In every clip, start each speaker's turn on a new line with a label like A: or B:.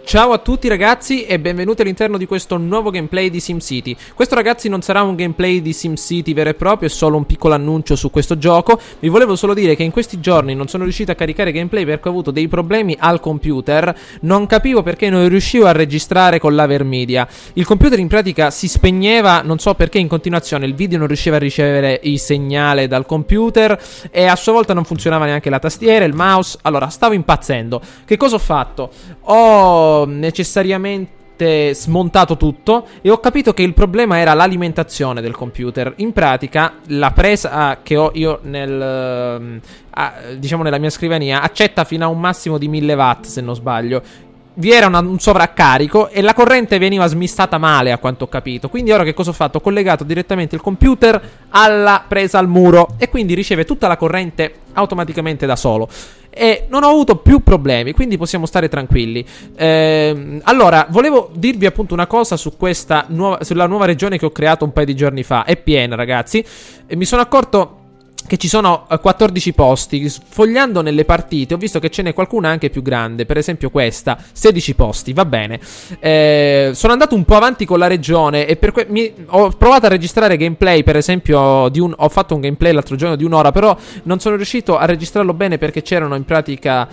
A: Ciao a tutti ragazzi e benvenuti all'interno di questo nuovo gameplay di SimCity. Questo ragazzi non sarà un gameplay di SimCity vero e proprio, è solo un piccolo annuncio su questo gioco. Vi volevo solo dire che in questi giorni non sono riuscito a caricare gameplay perché ho avuto dei problemi al computer. Non capivo perché non riuscivo a registrare con l'Avermedia. Il computer in pratica si spegneva, non so perché in continuazione il video non riusciva a ricevere il segnale dal computer e a sua volta non funzionava neanche la tastiera, il mouse. Allora stavo impazzendo. Che cosa ho fatto? Ho necessariamente smontato tutto e ho capito che il problema era l'alimentazione del computer. In pratica la presa che ho io diciamo nella mia scrivania accetta fino a un massimo di 1000 watt se non sbaglio. Vi era un sovraccarico e la corrente veniva smistata male a quanto ho capito. Quindi ora che cosa ho fatto? Ho collegato direttamente il computer alla presa al muro e quindi riceve tutta la corrente automaticamente da solo e non ho avuto più problemi, quindi possiamo stare tranquilli. Allora, volevo dirvi appunto una cosa sulla nuova regione che ho creato un paio di giorni fa. È piena, ragazzi, e mi sono accorto che ci sono 14 posti. Sfogliando nelle partite ho visto che ce n'è qualcuna anche più grande. Per esempio questa, 16 posti, va bene. Sono andato un po' avanti con la regione e ho provato a registrare gameplay. Per esempio ho fatto un gameplay l'altro giorno di un'ora, però non sono riuscito a registrarlo bene perché c'erano in pratica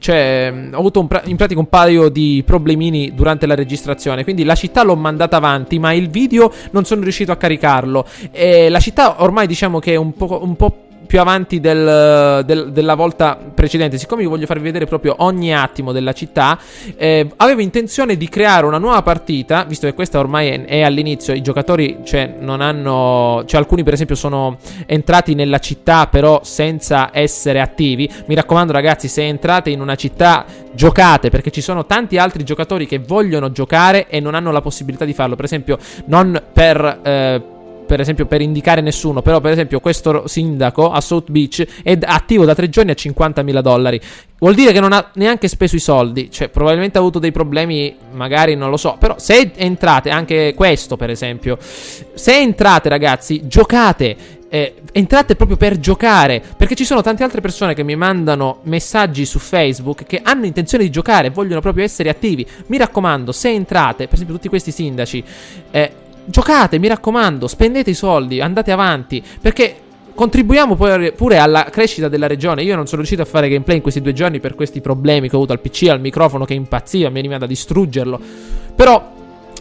A: ho avuto in pratica un paio di problemini durante la registrazione. Quindi la città l'ho mandata avanti, ma il video non sono riuscito a caricarlo. E la città ormai diciamo che è un po' più avanti della volta precedente. Siccome vi voglio farvi vedere proprio ogni attimo della città, avevo intenzione di creare una nuova partita, visto che questa ormai è all'inizio. I giocatori alcuni per esempio sono entrati nella città però senza essere attivi. Mi raccomando ragazzi, se entrate in una città giocate, perché ci sono tanti altri giocatori che vogliono giocare e non hanno la possibilità di farlo. Per esempio non per esempio per indicare nessuno, però per esempio questo sindaco a South Beach è attivo da 3 giorni a $50.000. Vuol dire che non ha neanche speso i soldi, cioè probabilmente ha avuto dei problemi, magari non lo so. Però se entrate, anche questo per esempio, se entrate ragazzi, giocate. Entrate proprio per giocare, perché ci sono tante altre persone che mi mandano messaggi su Facebook che hanno intenzione di giocare, vogliono proprio essere attivi. Mi raccomando, se entrate, per esempio tutti questi sindaci, giocate, mi raccomando, spendete i soldi, andate avanti, perché contribuiamo pure alla crescita della regione. Io non sono riuscito a fare gameplay in questi 2 giorni per questi problemi che ho avuto al PC, al microfono che impazziva, mi veniva da distruggerlo. Però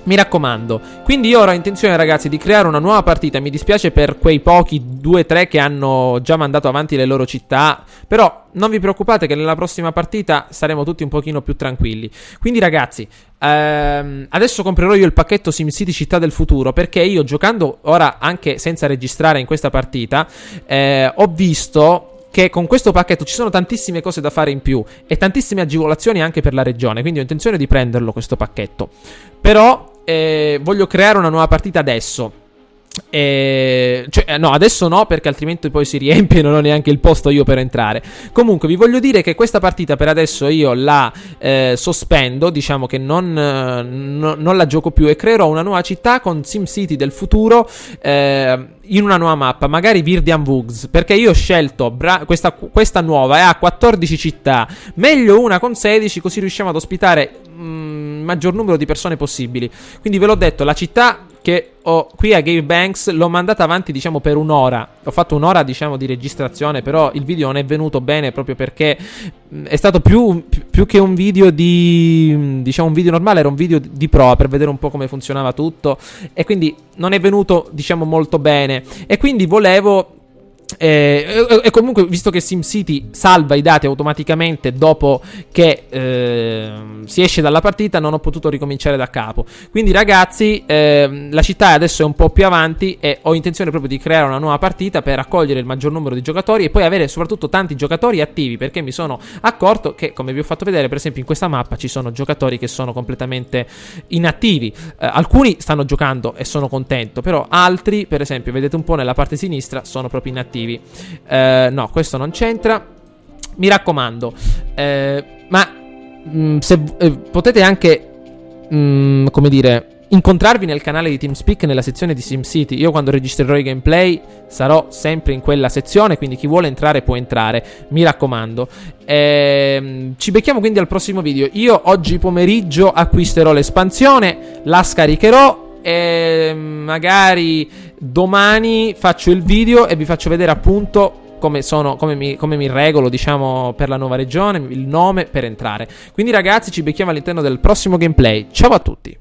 A: mi raccomando, quindi io ora ho intenzione ragazzi di creare una nuova partita. Mi dispiace per quei pochi 2-3 che hanno già mandato avanti le loro città, però non vi preoccupate che nella prossima partita saremo tutti un pochino più tranquilli. Quindi ragazzi, adesso comprerò io il pacchetto SimCity Città del Futuro, perché io giocando ora anche senza registrare in questa partita ho visto che con questo pacchetto ci sono tantissime cose da fare in più e tantissime agevolazioni anche per la regione. Quindi ho intenzione di prenderlo questo pacchetto. Però voglio creare una nuova partita adesso. No, adesso no, perché altrimenti poi si riempie e non ho neanche il posto io per entrare. Comunque vi voglio dire che questa partita per adesso io la sospendo. Diciamo che non la gioco più e creerò una nuova città con SimCity del futuro, in una nuova mappa, magari Virdian Woods, perché io ho scelto questa nuova e ha 14 città. Meglio una con 16, così riusciamo ad ospitare il maggior numero di persone possibili. Quindi ve l'ho detto, la città che ho qui a Gave Banks l'ho mandata avanti diciamo per un'ora. Ho fatto un'ora diciamo di registrazione, però il video non è venuto bene proprio perché è stato più che un video diciamo un video normale, era un video di prova per vedere un po' come funzionava tutto, e quindi non è venuto diciamo molto bene. E quindi volevo e comunque, visto che SimCity salva i dati automaticamente dopo che si esce dalla partita, non ho potuto ricominciare da capo. Quindi ragazzi, la città adesso è un po' più avanti e ho intenzione proprio di creare una nuova partita per raccogliere il maggior numero di giocatori e poi avere soprattutto tanti giocatori attivi, perché mi sono accorto che, come vi ho fatto vedere per esempio in questa mappa, ci sono giocatori che sono completamente inattivi. Alcuni stanno giocando e sono contento, però altri, per esempio vedete un po' nella parte sinistra, sono proprio inattivi. No, questo non c'entra. Mi raccomando, se potete anche come dire, incontrarvi nel canale di TeamSpeak nella sezione di SimCity. Io quando registrerò i gameplay sarò sempre in quella sezione, quindi chi vuole entrare può entrare, mi raccomando. Ci becchiamo quindi al prossimo video. Io oggi pomeriggio acquisterò l'espansione, la scaricherò e magari domani faccio il video e vi faccio vedere appunto come mi regolo, diciamo, per la nuova regione, il nome per entrare. Quindi ragazzi, ci becchiamo all'interno del prossimo gameplay. Ciao a tutti.